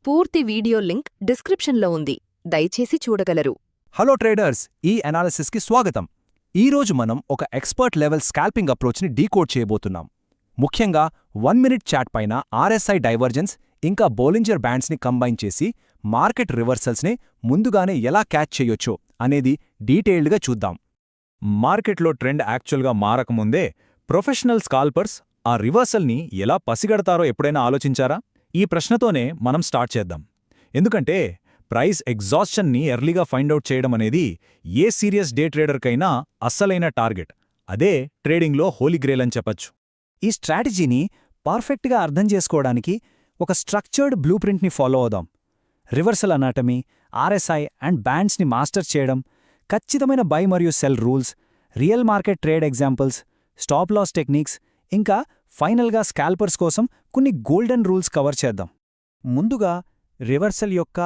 పూర్తి video link డిస్క్రిప్షన్లో ఉంది. దయచేసి చూడగలరు. హలో ట్రేడర్స్, ఈ అనాలిసిస్కి స్వాగతం. ఈరోజు మనం ఒక ఎక్స్పర్ట్ లెవెల్ స్కాల్పింగ్ అప్రోచ్ని డీకోడ్ చేయబోతున్నాం. ముఖ్యంగా 1 మినిట్ చాట్ పైన ఆర్ఎస్ఐ డైవర్జెన్స్ ఇంకా బోలింజర్ బ్యాండ్స్ని కంబైన్ చేసి మార్కెట్ రివర్సల్స్ని ముందుగానే ఎలా క్యాచ్ చేయొచ్చో అనేది డీటెయిల్డ్గా చూద్దాం. మార్కెట్లో ట్రెండ్ యాక్చువల్గా మారకముందే ప్రొఫెషనల్ స్కాల్పర్స్ ఆ రివర్సల్ని ఎలా పసిగడతారో ఎప్పుడైనా ఆలోచించారా? ఈ ప్రశ్నతోనే మనం స్టార్ట్ చేద్దాం. ఎందుకంటే ప్రైస్ ఎగ్జాస్షన్ని ఎర్లీగా ఫైండౌట్ చేయడం అనేది ఏ సీరియస్ డే ట్రేడర్కైనా అస్సలైన టార్గెట్. అదే ట్రేడింగ్లో హోలీ గ్రేల్ అని చెప్పచ్చు. ఈ స్ట్రాటజీని పర్ఫెక్ట్గా అర్థం చేసుకోవడానికి ఒక స్ట్రక్చర్డ్ బ్లూ ప్రింట్ని ఫాలో అవుదాం. రివర్సల్ అనాటమీ, ఆర్ఎస్ఐ అండ్ బ్యాండ్స్ని మాస్టర్ చేయడం, ఖచ్చితమైన బై మరియు sell rules, real market trade examples, stop loss techniques, ఇంకా ఫైనల్గా స్కాల్పర్స్ కోసం కొన్ని గోల్డెన్ రూల్స్ కవర్ చేద్దాం. ముందుగా రివర్సల్ యొక్క